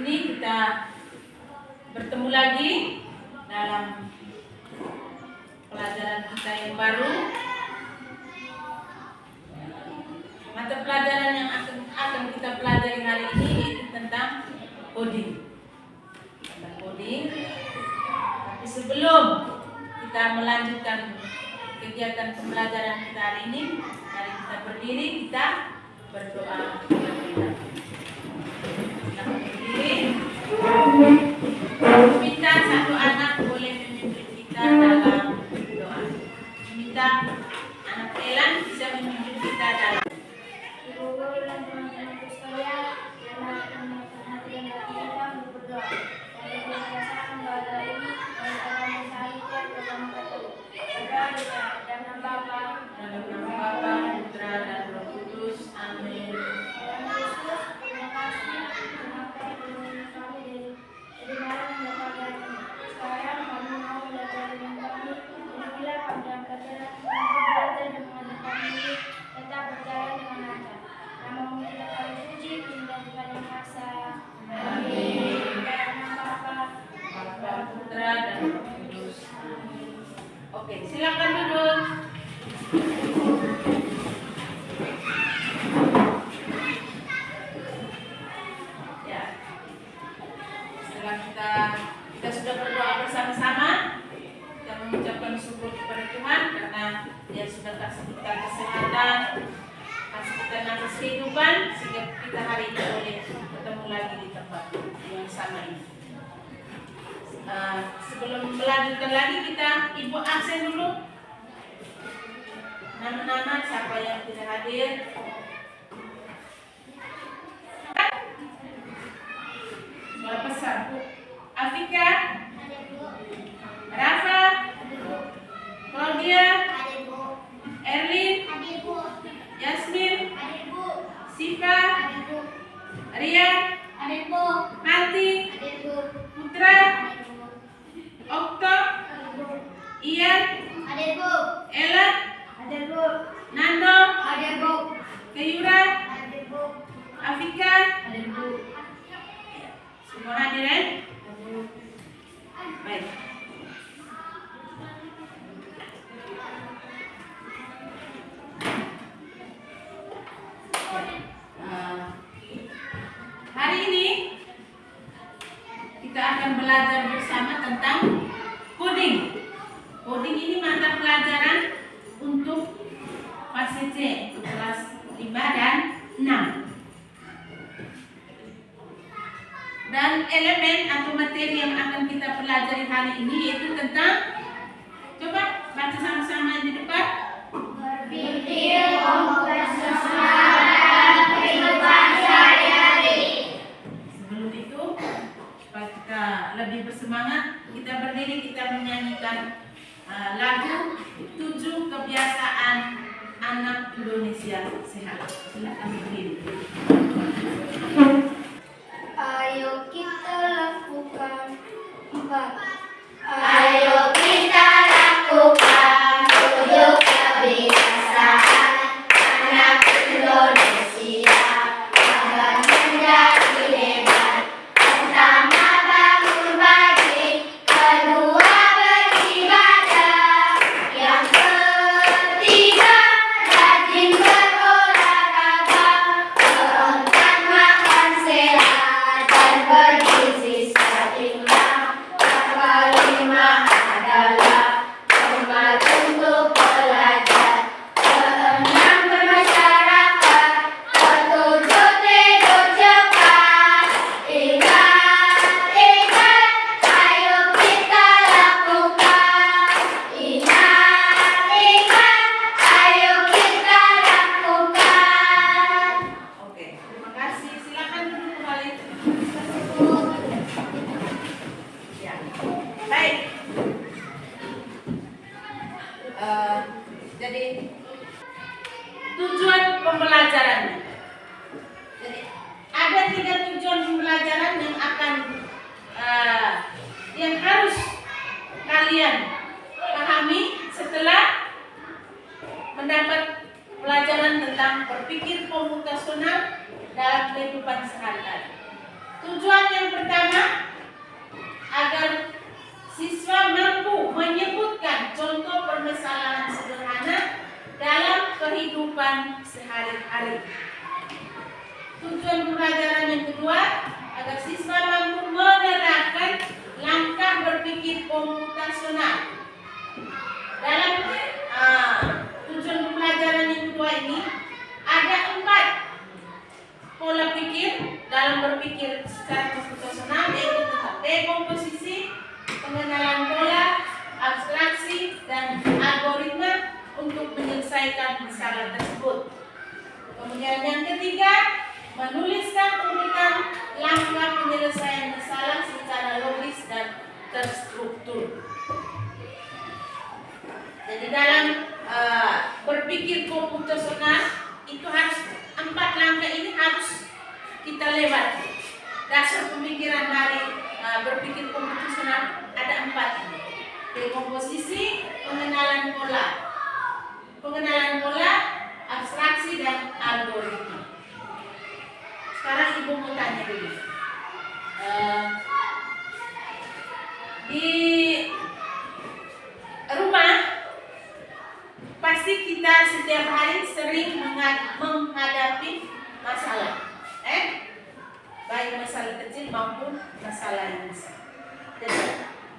ini kita bertemu lagi dalam pelajaran kita yang baru. Mata pelajaran yang akan kita pelajari hari ini itu tentang coding. Tentang coding. Tapi sebelum kita melanjutkan kegiatan pembelajaran kita hari ini, mari kita berdiri, kita berdoa. Kita berdiri. Minta satu anak boleh memimpin kita dalam doa. Minta anak Elan bisa memimpin kita dalam Oke, silakan duduk. Ya. Setelah kita sudah berdoa bersama-sama, kita mengucapkan syukur kepada Tuhan karena Dia sudah kasih kita kesehatan, kasih kita nafas kehidupan sehingga kita hari ini boleh bertemu lagi di tempat yang sama ini. Sebelum melanjutkan lagi, kita ibu absen dulu. Nama-nama siapa yang tidak hadir. Soal pesan Bu Afika, Rafa, Claudia, Erlin, Yasmin, Siva, Rian, Mati, Putra, Okto, Ian, Ella, Nando, Kayura, Afika, semua hadirin. Baik. Hari ini kita akan belajar bersama tentang coding. Coding ini mata pelajaran untuk fase C, kelas 5 dan 6. Dan elemen atau materi yang akan kita pelajari hari ini yaitu tentang, coba baca sama-sama di depan. Berpikir operasional dalam kehidupan sehari-hari. Sebelum itu, supaya kita lebih bersemangat, kita berdiri, kita menyanyikan lagu 7 kebiasaan anak Indonesia sehat. Silakan berdiri. Ayo kita lakukan 4. Ayo kita lakukan 7 kebiasaan anak Indonesia agar menjadi hebat. Pertama, bangun pagi. Kedua, beribadah. Yang ketiga, rajin berolahraga. Keempat, makan sehat dan bergizi seimbang. hari. Tujuan pembelajaran yang kedua, agar siswa mampu menerapkan langkah berpikir komputasional. Dalam tujuan pembelajaran yang kedua ini ada 4 pola pikir dalam berpikir secara komputasional, yaitu tentang dekomposisi, pengenalan pola, abstraksi, dan algoritma untuk menyelesaikan masalah tersebut. Kemudian yang ketiga, menuliskan urutan langkah penyelesaian masalah secara logis dan terstruktur. Jadi dalam berpikir komputasional itu harus 4 langkah ini harus kita lewati. Dasar pemikiran dari berpikir komputasional ada 4 ini. Dekomposisi, pengenalan pola, abstraksi, dan algoritma. Sekarang ibu mau tanya dulu. Di rumah pasti kita setiap hari sering menghadapi masalah, baik masalah kecil maupun masalah yang besar. Jadi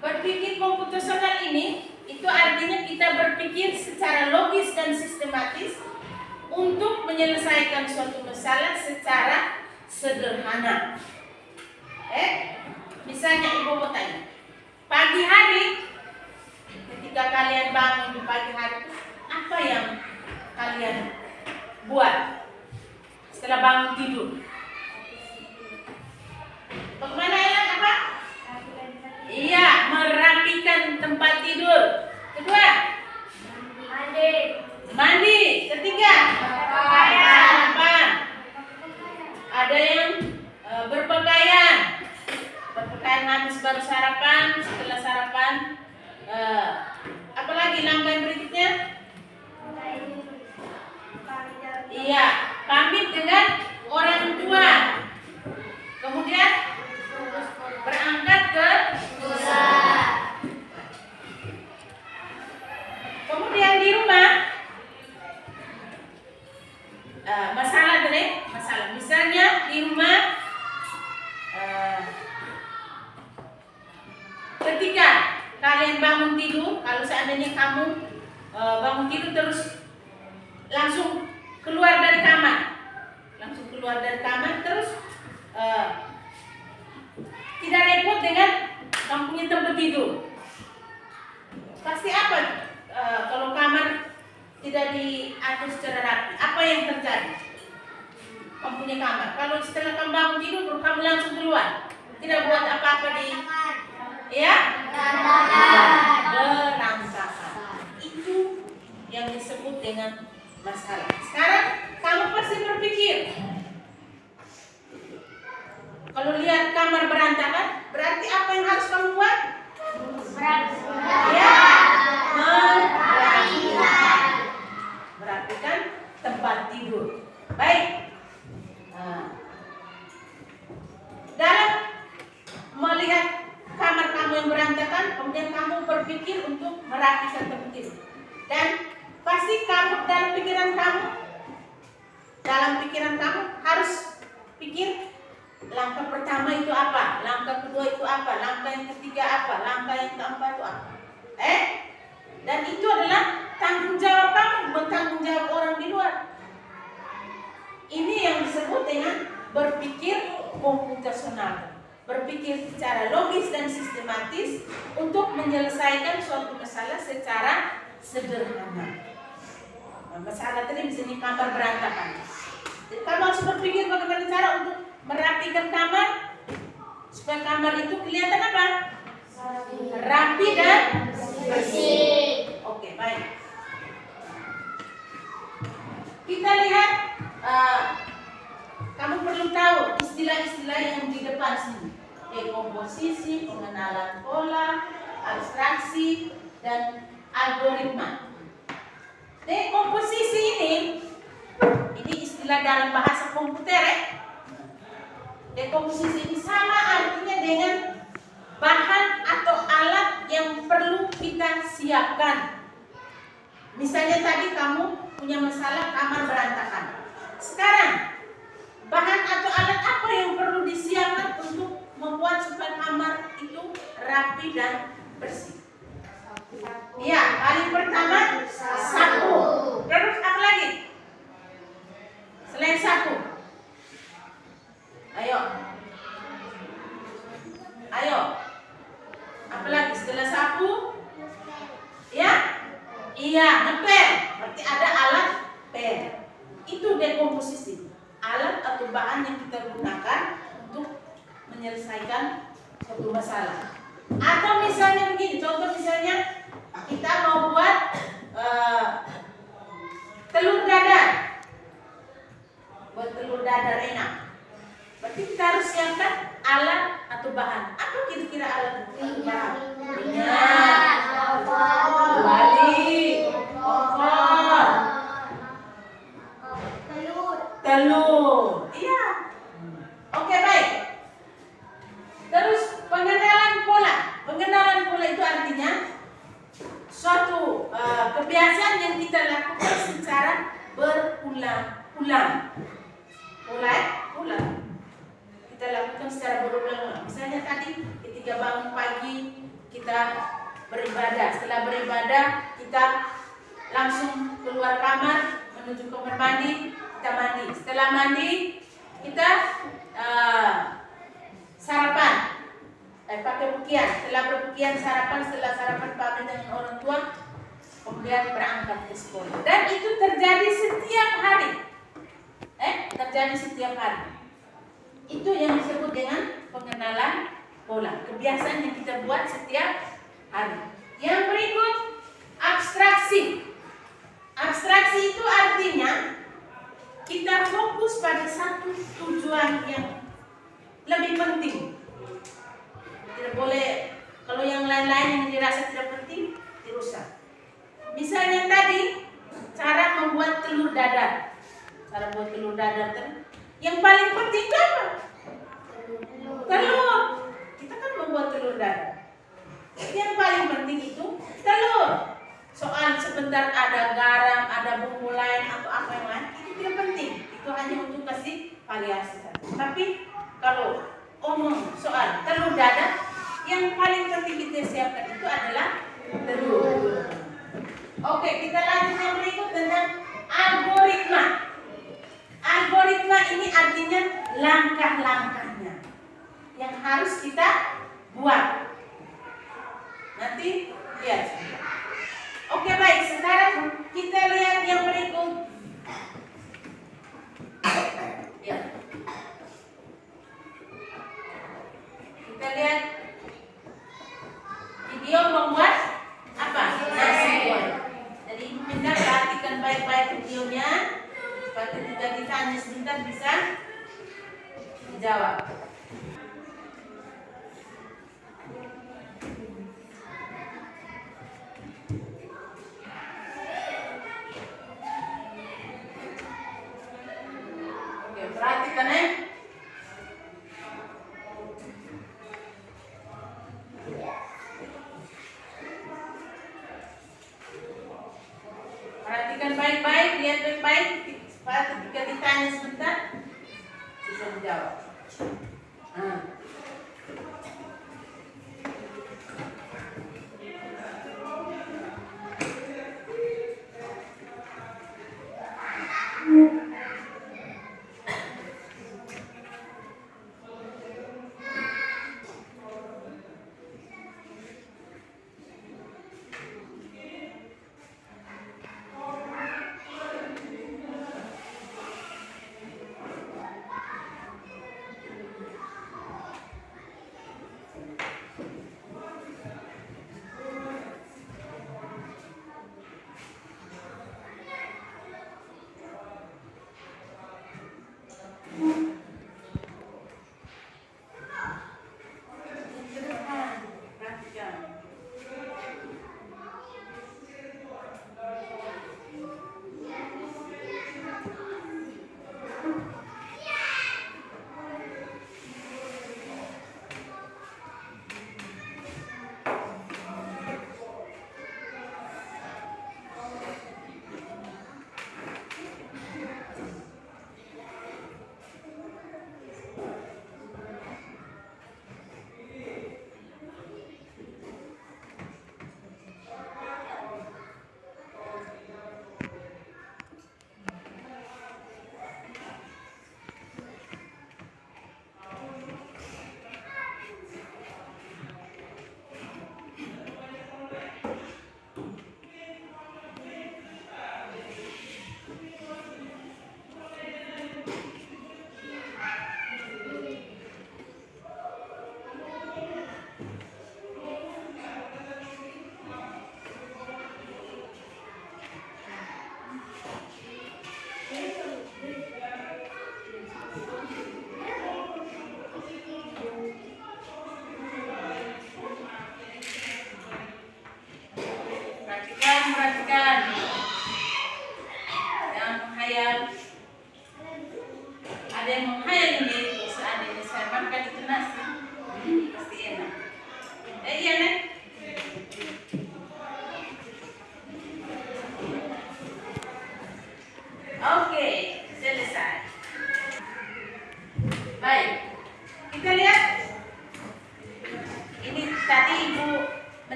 berpikir komputasional ini itu artinya kita berpikir secara logis dan sistematis untuk menyelesaikan suatu masalah secara sederhana. Misalnya ibu mau tanya, pagi hari ketika kalian bangun di pagi hari, apa yang kalian buat setelah bangun tidur? Bagaimana ya, apa? Iya, merapikan tempat tidur. Kedua, mandi. Ketiga, sarapan. Ada yang berpakaian habis baru sarapan. Setelah sarapan, apalagi langkah berikutnya? Iya, pamit dengan orang tua. Kemudian berangkat ke sekolah. Kemudian di rumah masalah. Misalnya di rumah ketika kalian bangun tidur, kalau seandainya kamu bangun tidur terus langsung keluar dari kamar, terus tidak repot dengan kamu punya tempat tidur. Pasti apa? Kalau kamar tidak diatur secara rapi, apa yang terjadi? Kamu punya kamar, kalau setelah kamu bangun tidur baru kamu langsung keluar, tidak buat apa-apa berantakan. Itu yang disebut dengan masalah. Sekarang kamu pasti berpikir, kalau lihat kamar berantakan, berarti apa yang harus kamu buat? Merapikan tempat tidur. Baik. Dalam melihat kamar kamu yang berantakan, kemudian kamu berpikir untuk merapikan tempat tidur. Dan pasti kamu dalam pikiran kamu harus pikir langkah pertama itu apa, langkah kedua itu apa, langkah yang ketiga apa, langkah yang keempat itu apa. Dan itu adalah tanggung jawab kamu, bertanggung jawab orang di luar. Ini yang disebut dengan berpikir komputasional, berpikir secara logis dan sistematis untuk menyelesaikan suatu masalah secara sederhana. Masalah tadi misalnya kamar berantakan, jadi kamu harus berpikir bagaimana cara untuk merapikan kamar supaya kamar itu kelihatan apa? Rapi dan bersih. Oke, baik. Kita lihat, kamu perlu tahu istilah-istilah yang di depan sini. Dekomposisi, pengenalan pola, abstraksi, dan algoritma. Dekomposisi ini istilah dalam bahasa komputer. Dekomposisi ini sama artinya dengan bahan atau alat yang perlu kita siapkan. Misalnya tadi kamu punya masalah kamar berantakan. Sekarang, bahan atau alat apa yang perlu disiapkan untuk membuat supaya kamar itu rapi dan bersih? Ya, paling pertama sapu. Terus apa lagi? Selain sapu. Ayo. Apa lagi setelah sapu? Ya? Iya, ngepel. Berarti ada alat pel. Itu dekomposisi. Alat atau bahan yang kita gunakan untuk menyelesaikan suatu masalah. Atau misalnya begini, contoh misalnya kita mau buat telur dadar. Buat telur dadar enak. Berarti kita harus siapkan alat atau bahan. Apa kira-kira alat atau bahan? Minyak, balik, kompor, telur. Iya. Oke, baik. Terus pengenalan pola. Pengenalan pola itu artinya suatu kebiasaan yang kita lakukan secara berulang-ulang. Ulang. Kita lakukan secara berulang-ulang. Misalnya tadi ketika bangun pagi kita beribadah. Setelah beribadah kita langsung keluar kamar menuju kamar mandi, kita mandi. Setelah mandi kita sarapan. Pakai bukian. Setelah berbukian sarapan, setelah sarapan pamit dengan orang tua, kemudian berangkat ke sekolah. Dan itu terjadi setiap hari. Terjadi setiap hari. Itu yang disebut dengan pengenalan pola. Kebiasaan yang kita buat setiap hari. Yang berikut, abstraksi. Abstraksi itu artinya kita fokus pada satu tujuan yang lebih penting. Tidak boleh, kalau yang lain-lain yang dirasa tidak penting, dirusak. Misalnya tadi, cara membuat telur dadar. Cara buat telur dadar tadi. Yang paling penting apa? Telur. Kita kan membuat telur dadar. Yang paling penting itu telur. Soal sebentar ada garam, ada bumbu lain atau apa yang lain, itu tidak penting. Itu hanya untuk kasih variasi saja. Tapi kalau omong soal telur dadar, yang paling penting kita siapkan itu adalah telur. Oke, kita lanjut yang berikut tentang algoritma. Algoritma ini artinya langkah-langkahnya yang harus kita buat. Nanti lihat. Oke, baik. Sekarang kita lihat yang berikut. Ya. Kita lihat video membuat apa? Nasi goreng. Jadi ibu minta perhatikan baik-baik videonya supaya ketika ditanya sebentar bisa dijawab. Oke, perhatikan ya. Perhatikan baik-baik, lihat baik-baik supaya ketika ditanya sebentar bisa dijawab.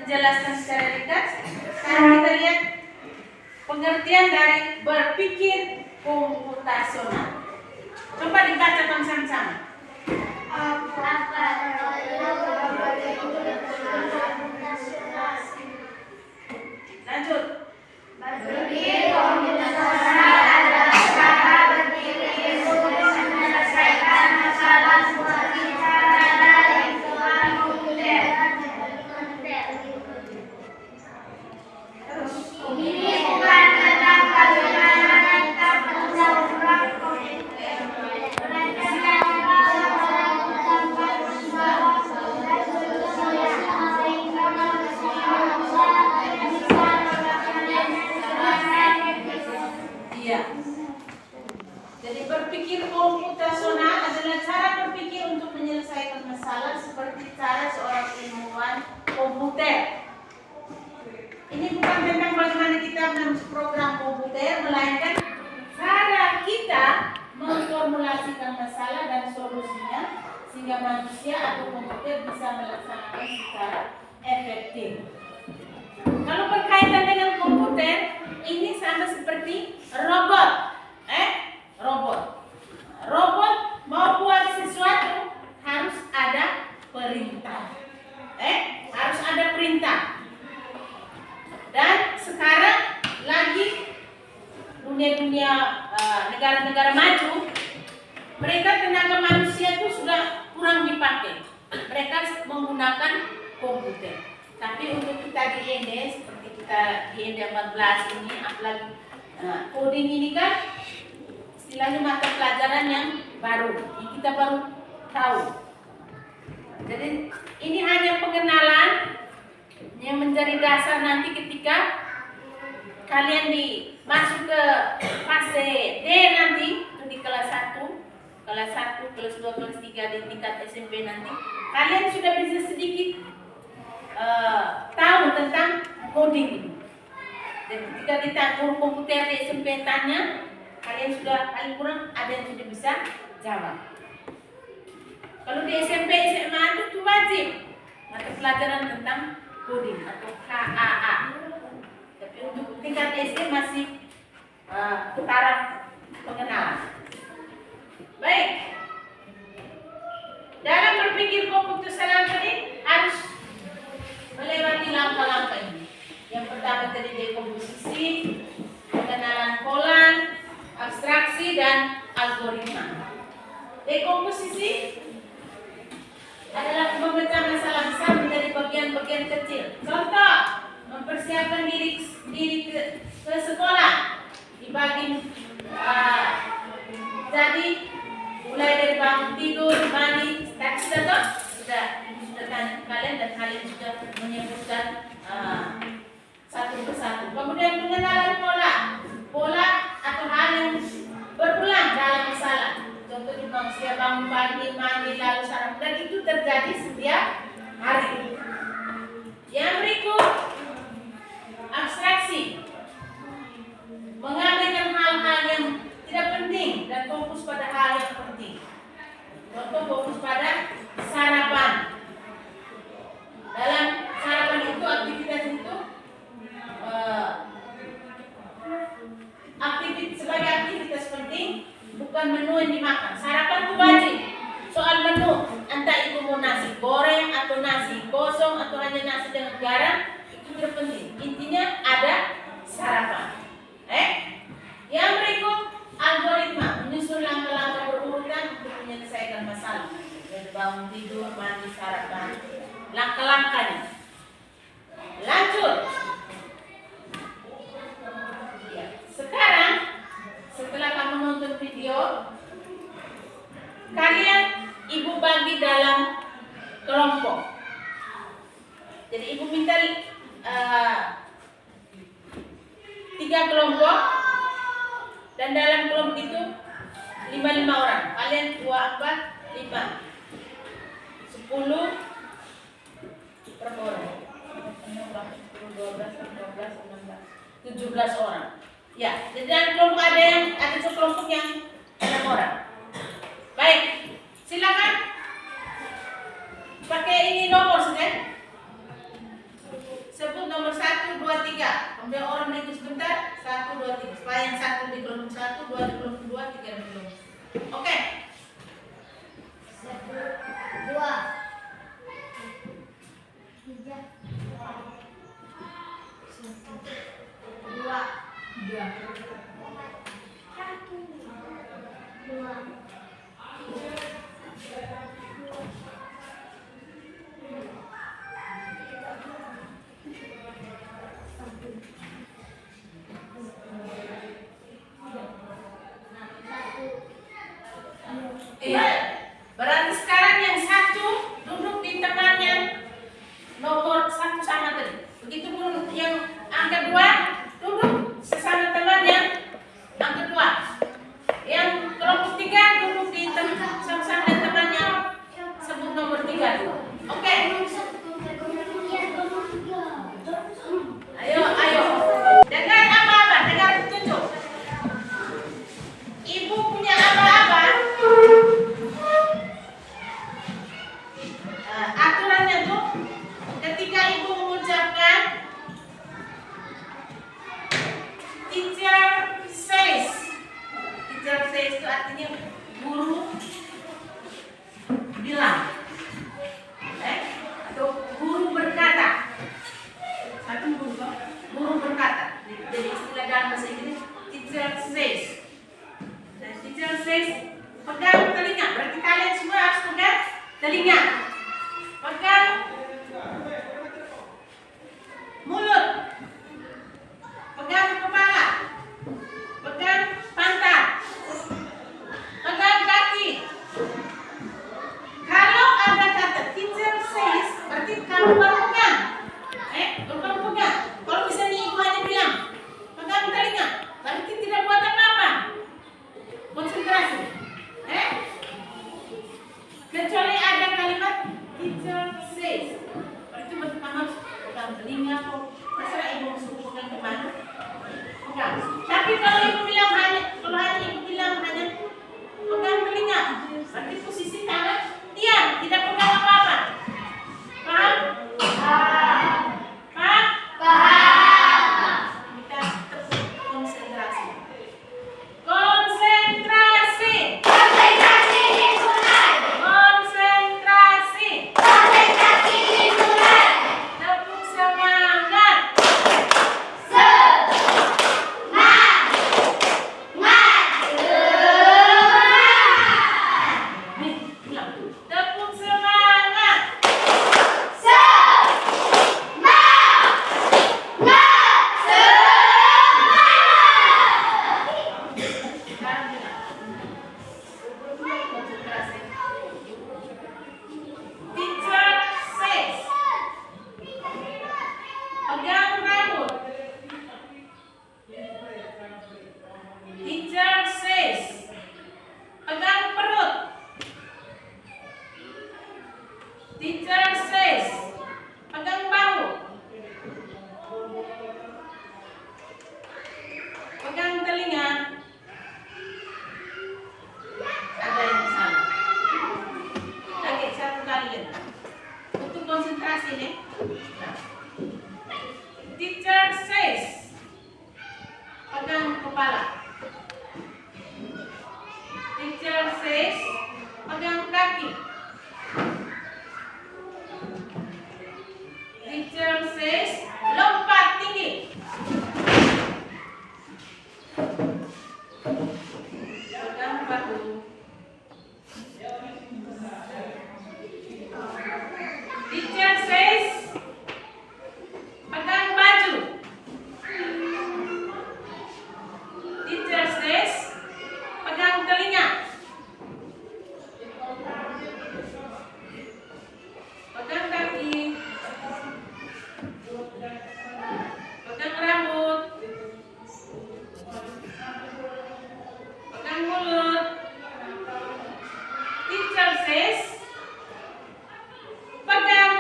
dijelaskan secara ringkas. Sekarang kita lihat pengertian dari berpikir komputasional. Coba dibacakan sama-sama. Lanjut. Berpikir komputasional adalah cara berpikir untuk menyelesaikan masalah seperti cara hitungan komputer. Ini bukan tentang bagaimana kita memprogram komputer, melainkan bagaimana kita membuat solusi yang sehingga manusia bisa Iya. Jadi berpikir komputasional adalah cara berpikir untuk menyelesaikan masalah seperti cara seorang ilmuwan komputer. Ini bukan tentang bagaimana kita memprogram komputer, melainkan cara kita memformulasikan masalah dan solusinya sehingga manusia atau komputer bisa melaksanakan secara efektif. Kalau berkaitan dengan komputer, ini sama seperti robot. Robot. Robot mau buat sesuatu harus ada perintah. Harus ada perintah. Dan sekarang lagi dunia-dunia negara-negara maju, mereka tenaga manusia itu sudah kurang dipakai. Mereka menggunakan komputer. Tapi untuk kita di IND, seperti kita di IND 14 ini, apalagi coding ini kan istilahnya mata pelajaran yang baru, yang kita baru tahu. Jadi ini hanya pengenalan yang menjadi dasar nanti ketika kalian masuk ke fase D nanti, itu di kelas 1, kelas 2, kelas 3 di tingkat SMP nanti, kalian sudah bisa sedikit tahu tentang coding ini. Dan ketika ditanya komputer di SMP tanya, kalian sudah paling kurang ada yang sudah bisa jawab. Kalau di SMP SMA itu wajib mata pelajaran tentang coding atau KAA. Tapi untuk tingkat SD masih taraf pengenalan. Baik. Dalam berpikir komputasional tadi harus melewati langkah-langkah ini. Yang pertama tadi dekomposisi, pengenalan pola, abstraksi dan algoritma. Dekomposisi adalah memecah masalah besar menjadi bagian-bagian kecil. Contoh, mempersiapkan diri ke sekolah dibagi jadi mulai dari bangun tidur, mandi, sudah tanya kalian dan kalian sudah menyebutkan satu persatu. Kemudian pengenalan pola atau hal yang berulang dalam masalah. Contoh di manusia bangun pagi, mandi, lalu sarapan, dan itu terjadi setiap hari. Yang berikut, abstraksi. Mengambilkan hal-hal yang tidak penting dan fokus pada hal yang penting. Contoh fokus pada sarapan. Dalam sarapan itu, aktivitas itu sebagai aktivitas penting, bukan menu yang dimakan. Sarapan itu wajib. Soal menu, entah itu mau nasi goreng atau nasi kosong atau hanya nasi dengan garam, itu tidak penting. Intinya ada sarapan. Yang berikut, algoritma, menyusun langkah-langkah berurutan untuk menyelesaikan masalah. Dari bangun tidur, mandi, sarapan, langkah-langkahnya. Lanjut. Ya. Sekarang, setelah kamu nonton video, kalian ibu bagi dalam kelompok. Jadi ibu minta 3 kelompok, dan dalam kelompok itu 5 orang. Kalian 2, 4, 5, 10 per orang. 17 orang. Ya, jadi dalam kelompok ada sekelompok yang 6 orang. Baik, silakan pakai ini nomor, kan? dua, tiga. Kemudian orang berikut sebentar. 1, 2, 3. Supaya yang satu di kelompok 1, 2 di kelompok 2, 3 di kelompok. Oke. 1, 2, 3, Iya. Berarti sekarang yang satu duduk di temannya nomor 1 sama tadi. Begitu pun yang angka 2 duduk sesama temannya angka 2. Yang kelompok 3 duduk di sama-sama temannya sebut nomor 3. Oke. Ayo. Dengar apa-apa, dengar petunjuk. Ibu punya apa-apa? Aturannya tuh ketika ibu mengucapkan teacher says itu artinya guru bilang, atau guru berkata. Satu guru berkata. Jadi istilah dalam bahasa Inggris teacher says. Dan teacher says pegang telinga. Berarti kalian semua harus pegang telinga. Pegang mulut, pegang kepala, pegang pantat, pegang kaki. Kalau ada kata teacher says, berarti kamu baru pegang. Baru pegang. Kalau misalnya ibu hanya bilang pegang telinga, berarti tidak buat apa-apa. Konsentrasi. Kecuali ada kalimat teacher says, berarti berarti kamu harus pegang telinga. Terserah ibu suruh pegang kemana, pegang. Tapi kalau ibu bilang hanya pegang telinga, berarti posisi tangan diam, tidak pegang apa-apa. Paham? Paham? Kita terus konsentrasi. Konsentrasi. Tepuk semangat. Tepuk semangat. Sekarang konsentrasi. Teacher says, pegang rambut. Teacher says, pegang perut. Teacher says, pegang bahu. Pegang telinga. Ada yang salah. Oke, satu kali lagi. Untuk konsentrasi nih. Teacher says, pegang kepala. Teacher says, pegang kaki. Teacher says, lompat tinggi. Pegang bahu. Teacher says, pegang baju. Teacher says, pegang telinga. Pegang kaki. Pegang rambut. Pegang mulut. Teacher says, pegang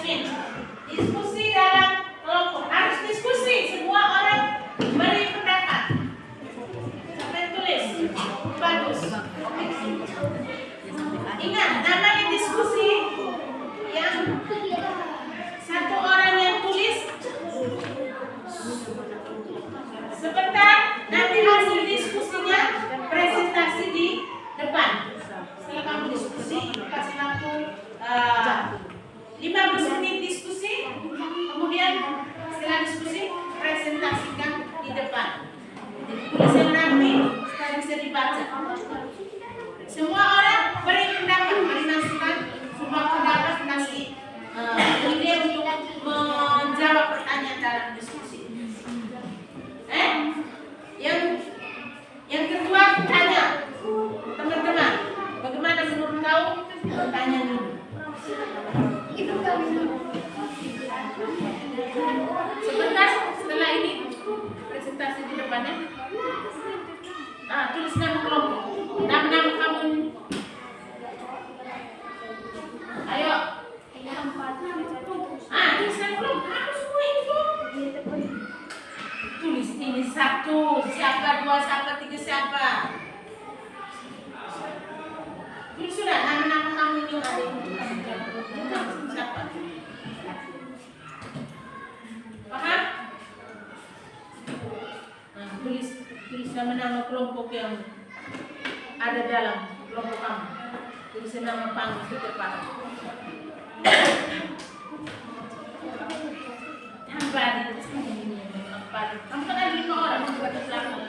Yasmin. Diskusi dalam kelompok. Harus diskusi. Semua orang beri pendapat. Sampai tulis. Bagus. Ingat, namanya diskusi. Yang satu orang yang tulis sebentar, nanti hasil diskusinya presentasi di depan. Setelah kamu diskusi, kasih aku 15 menit diskusi, kemudian setelah diskusi presentasikan di depan. Jadi tulis yang rapi supaya bisa dibaca. Semua orang beri pendapat, beri masukan, semua pendapat kasih ide untuk menjawab pertanyaan dalam diskusi. Yang kedua, tanya teman-teman, bagaimana menurut kau? Tanya dulu. Sebentar setelah ini presentasi di depannya. Tulis nama kelompok, nama kamu. Ayo. Tulis nama kelompok. Aku semua itu. Tulis ini satu, siapa, dua, siapa, tiga, siapa. Tulis sudah nama-nama kamu ini ada siapa. Paham? Tulis nama-nama kelompok yang ada dalam kelompok kamu. Tulis nama panggung itu paham. Kamu kan ada 5 orang buat belakang.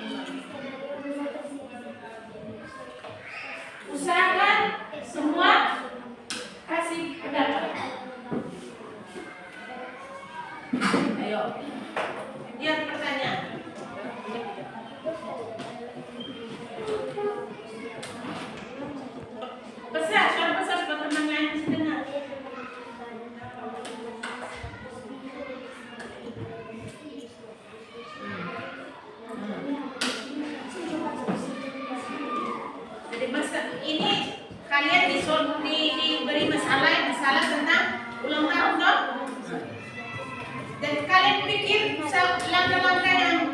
Usahakan semua kasih pendapat. Ayo, lihat pertanyaan. Besar, suara besar buat teman lain bisa dengar. Jadi ini kalian diberi masalah tentang ulang tahun dong. Dan kalian pikir langkah-langkah yang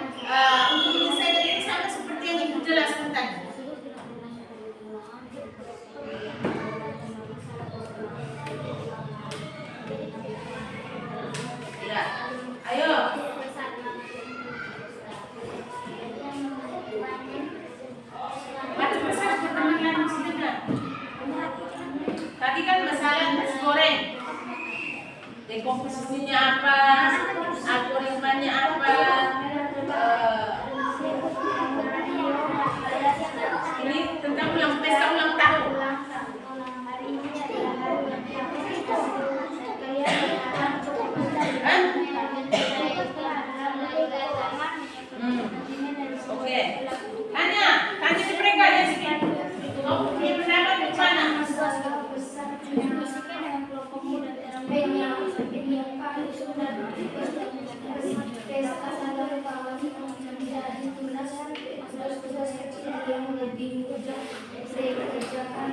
untuk menyelesaikan ini sama seperti yang ibu jelaskan tadi. Ya, ayo. Baca besar teman yang masih dengar. Tadi kan masalah nasi goreng. Komposisinya apa, algoritmanya apa, ini tentang pesta ulang tahun. Oke. Tanya di mereka ya sih. Kamu punya pendapat di mana? Tugas kecil yang lebih mudah saya kerjakan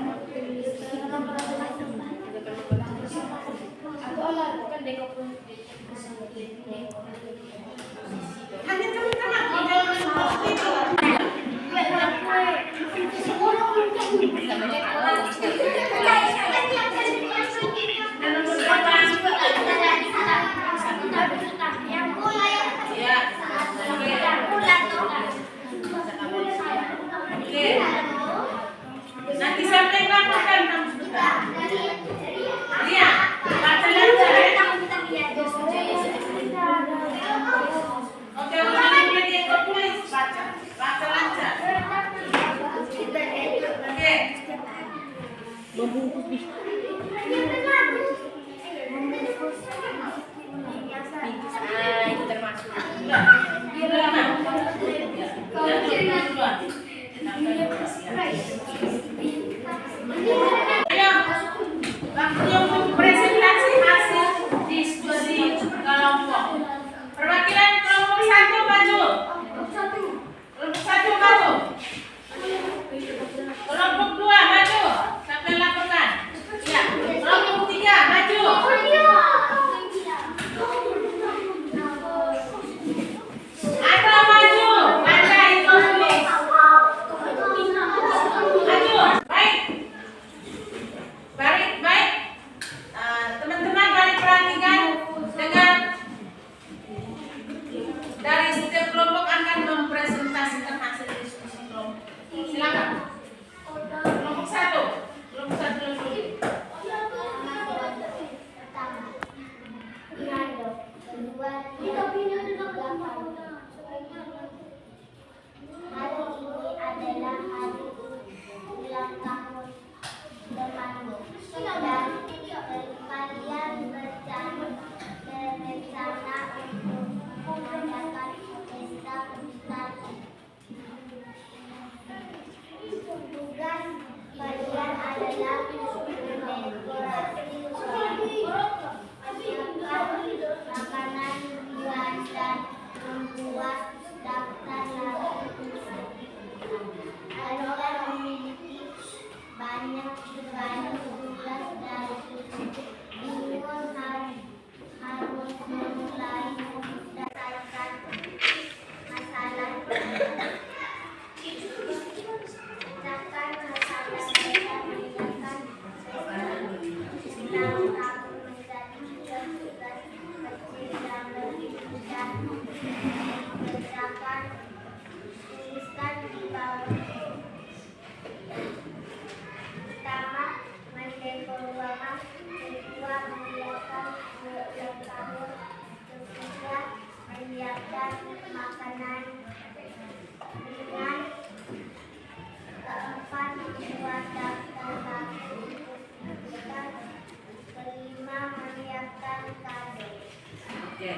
Oke.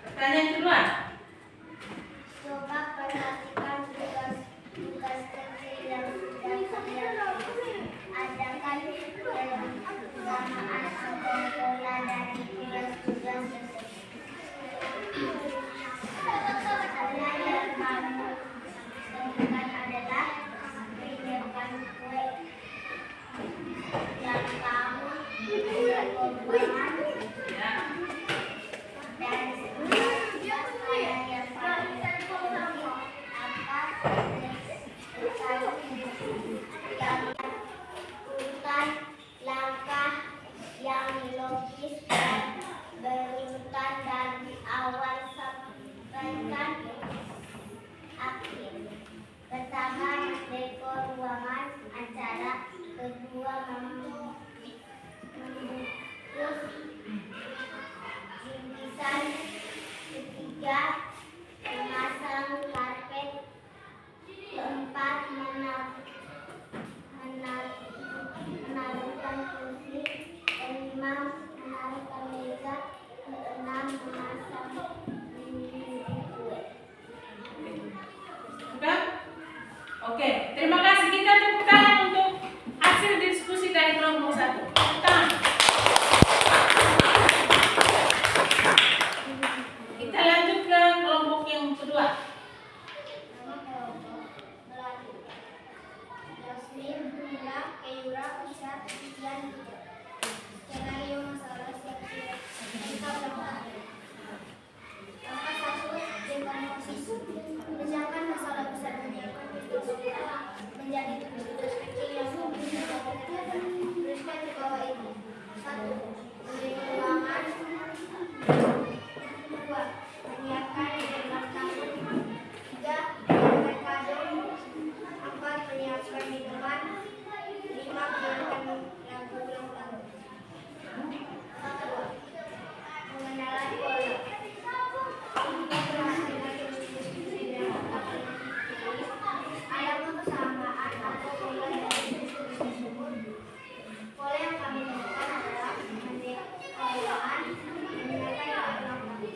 Pertanyaan kedua. Coba perhatikan tugas-tugas kecil yang sudah kalian tulis. Adakan kesamaan atau pola dari tugas-tugas tersebut. Karena yang kamu temukan adalah menyiapkan kue yang kamu buat. Ya. Dan tugas ada yang paling penting apa yang urutan langkah yang logis dan berurutan dari awal sampaikan akhir. Pertama, dekor ruangan acara. Kedua, membungkus bingkisan. Ketiga, memasang karpet. Keempat, menaruhkan kursi. Kelima, menaruhkan meja. Keenam, memasang dinding kue. Sudah? Oke, terima kasih. Kita tepuk tangan untuk hasil diskusi dari kelompok 1. Tepuk tangan. Kita lanjut ke kelompok yang kedua. Nama kelompok melanjutkan. Yasmin, Nila, Keura, Usha, Tian, skenario masalah siap-siap. Kita berangkat. Langkah 1, dekomposisi. Pecahkan masalah besar menyiapkan tugas menjadi tugas kecil yang mudah dikerjakan. Tuliskan di bawah ini. 1. Mendekor ruangan. 2. Menyiapkan ulang tahun. 3. Menyiapkan kado. 4. Menyiapkan minuman. 5. Menyiapkan lagu ulang tahun. 4. Pengenalan pola. Ada kesamaan atau pola dari tugas tersebut. Pola yang kami temukan adalah mendekor ruangan, menyiapkan lagu ulang tahun.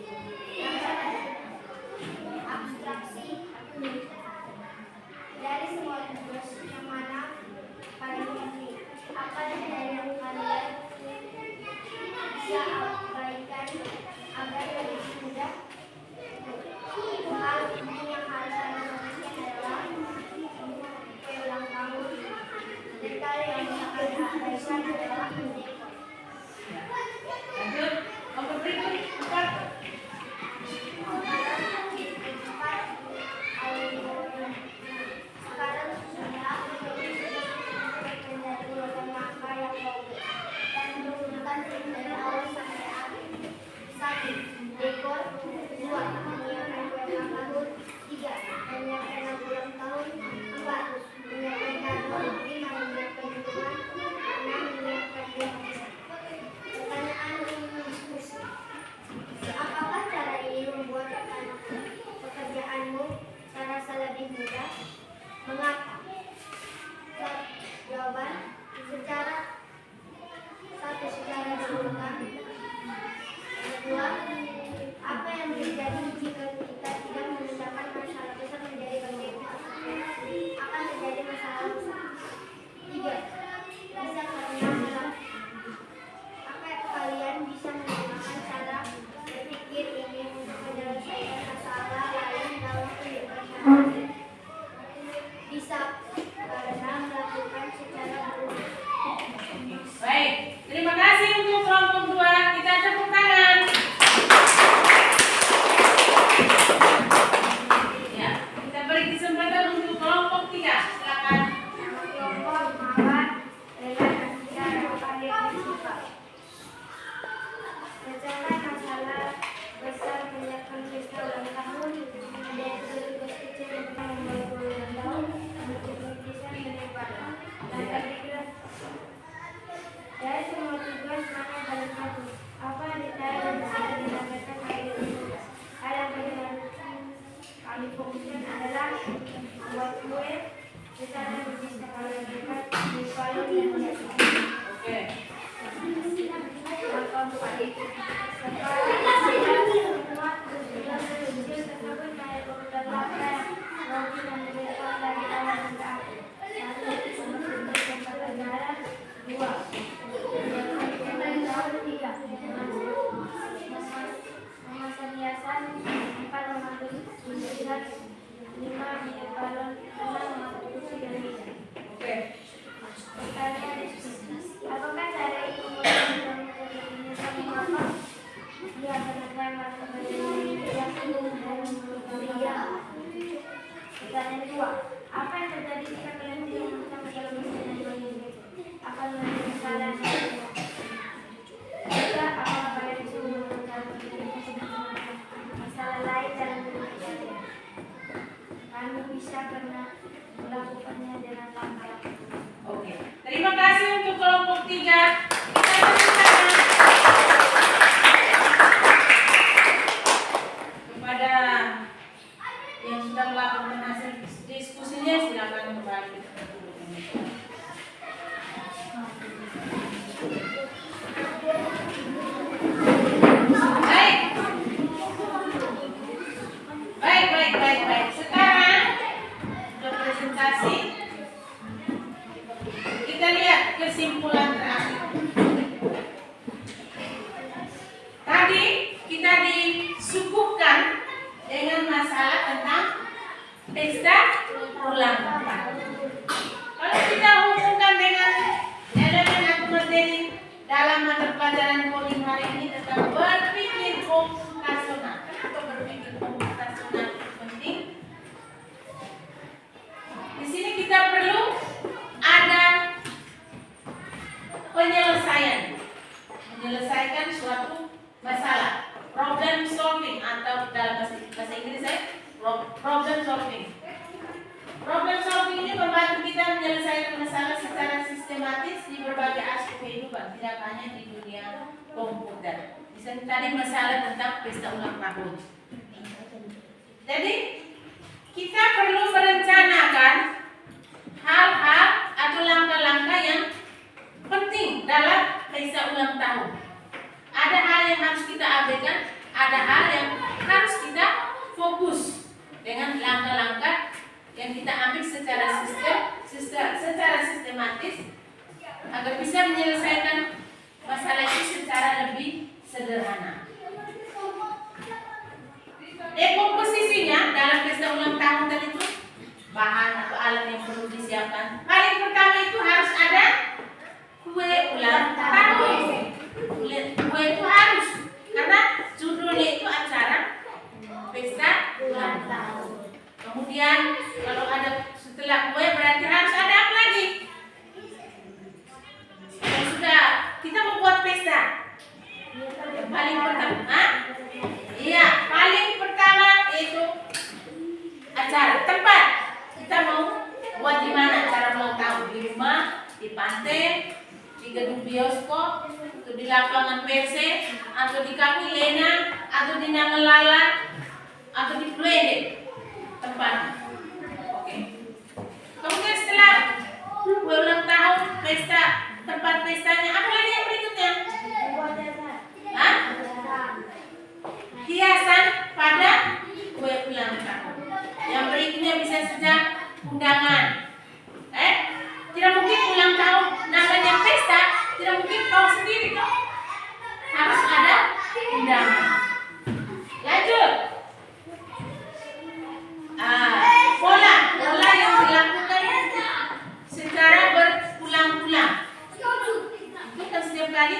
Yang pertama, abstraksi. Dari semua tugas yang mana paling penting? Apa dari yang kalian bisa abaikan agar lebih mudah? Hal penting yang harus kalian perhatikan adalah kue ulang tahun. Detail yang bisa kalian abaikan adalah mendekor. Lanjut. Nomor berikut 4. Sekarang sudah menjadi urutan langkah yang logis dan berurutan dari awal sampai akhir. 1. Dekor. 2. Menyiapkan kue ulang tahun. 3. Menyiapkan lagu ulang tahun. 4. Menyiapkan kado. 5. Menyiapkan minuman. 6. Menyiapkan suatu masalah. Problem solving atau dalam bahasa Inggris problem solving. Problem solving ini membantu kita menyelesaikan masalah secara sistematis di berbagai aspek kehidupan, tidak hanya di dunia komputer. Misalnya tadi masalah tentang pesta ulang tahun. Jadi kita perlu merencanakan hal-hal atau langkah-langkah yang penting dalam pesta ulang tahun. Ada hal yang harus kita abaikan, ada hal yang harus kita fokus dengan langkah-langkah yang kita ambil secara sistematis agar bisa menyelesaikan masalah itu secara lebih sederhana. Komposisinya dalam pesta ulang tahun tadi itu bahan atau alat yang perlu disiapkan. Paling pertama itu harus ada kue ulang tahun. Kue itu harus, karena judulnya itu acara pesta ulang tahun. Kemudian kalau ada setelah kue berarti harus ada apa lagi? Sudah kita membuat pesta. Yang paling pertama, iya, paling pertama itu acara tempat. Kita mau buat di mana acara ulang tahun? Di rumah, di pantai, di gedung bioskop, atau di lapangan PC, atau di Kaki Lena, atau di Nangelala, atau di Pluede tempat. Oke. Kemudian setelah ulang tahun, pesta, tempat pestanya, apa lagi yang berikutnya? Hah? Hiasan pada kue ulang tahun. Yang berikutnya bisa saja undangan. Tidak mungkin ulang tahun namanya pesta, tidak mungkin kau sendiri toh. Harus ada undangan. Lanjut. Pola yang dilakukan secara berulang-ulang. Itu kan setiap kali,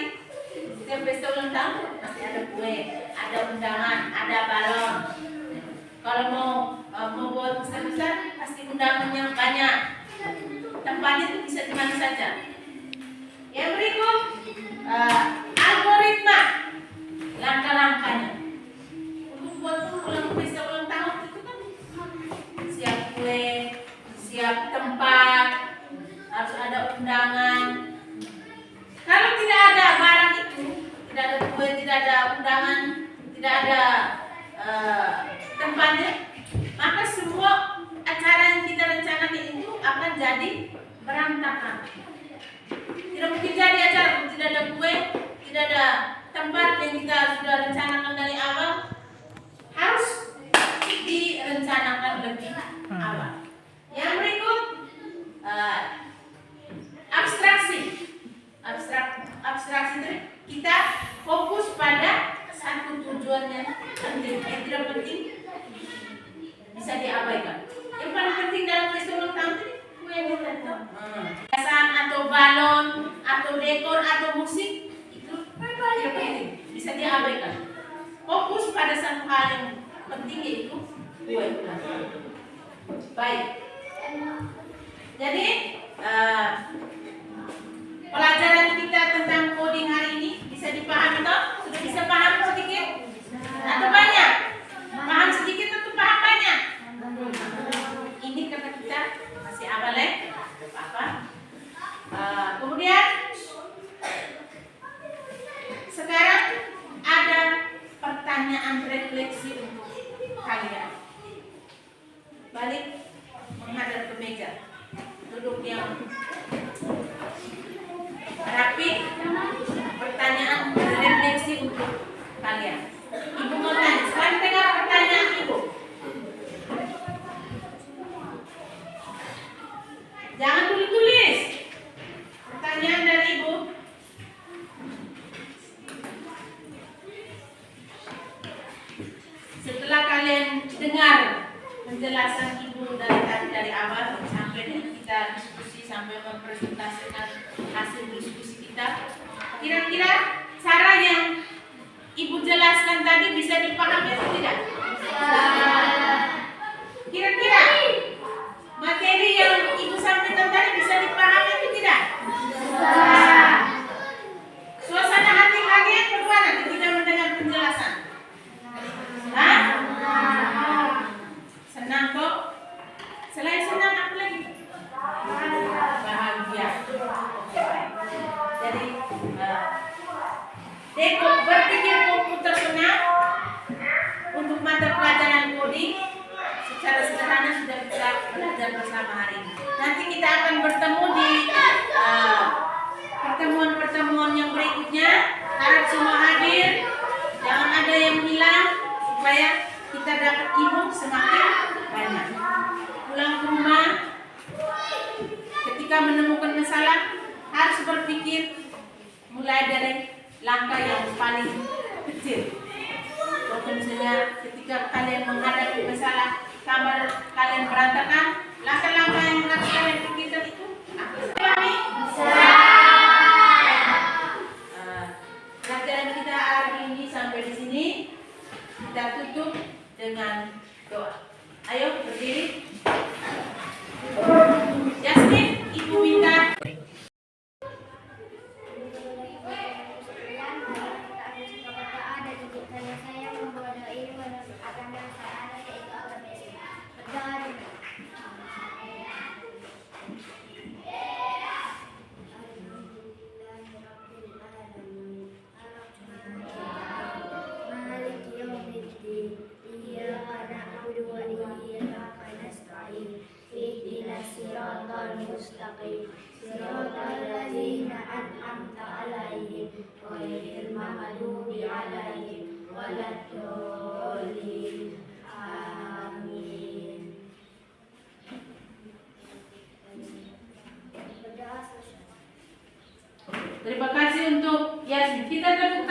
setiap pesta ulang tahun pasti ada kue, ada undangan, ada balon. Kalau mau buat besar-besar pasti undangannya banyak. Tempatnya itu bisa di mana saja. Yang berikut algoritma langkah-langkahnya. Untuk buat pesta ulang tahun itu kan siap kue, siap tempat, harus ada undangan. Kalau tidak ada barang itu, tidak ada kue, tidak ada undangan, tidak ada tempatnya, maka semua acara yang kita rencanakan itu akan jadi berantakan. Tidak mungkin jadi acara kalau tidak ada kue, tidak ada tempat yang kita sudah rencanakan dari awal. Harus direncanakan lebih awal. Yang berikut abstraksi. Abstraksi itu kita fokus pada satu tujuannya penting. Yang tidak penting bisa diabaikan. Yang paling penting dalam pesta ulang tahun itu kue itu. Hiasan atau balon atau dekor atau musik itu tidak penting, bisa diabaikan. Fokus pada satu hal yang penting yaitu kue ulang tahun. Baik. Jadi pelajaran kita tentang coding hari ini bisa dipahami toh? Sudah bisa paham sedikit? Atau banyak? Paham sedikit atau paham banyak? Ini karena kita masih awal apa? Kemudian sekarang ada pertanyaan refleksi untuk kalian. Balik menghadap ke meja. Duduk yang rapi. Pertanyaan refleksi untuk kalian. Ibu mau tanya, sekarang dengar pertanyaan ibu. Jangan tulis. Pertanyaan dari ibu. Setelah kalian dengar penjelasan ibu dari awal sampai kita diskusi sampai mempresentasikan hasil diskusi kita, kira-kira cara yang ibu jelaskan tadi bisa dipahami atau tidak? Kira-kira materi yang ibu sampaikan tadi bisa dipahami atau tidak? Suasana hati kalian bagaimana? Jadi berpikir komputasional untuk mata pelajaran coding secara sederhana sudah kita belajar bersama hari ini. Nanti kita akan bertemu di pertemuan-pertemuan yang berikutnya. Harap semua hadir, jangan ada yang hilang supaya kita dapat ilmu semakin banyak. Pulang ke rumah, ketika menemukan masalah harus berpikir mulai dari langkah yang paling kecil. Kalau misalnya ketika kalian menghadapi masalah kamar kalian berantakan, langkah-langkah yang harus kalian pikirkan itu apa saja? Pelajaran kita hari ini sampai di sini. Kita tutup dengan doa. Ayo berdiri. Jasmine, ibu minta. Mustaqim siratal ladzina an'amta 'alaihim ghairil maghdubi 'alaihim waladdallin. Amin. Terima kasih untuk Yasmin. Kita tepuk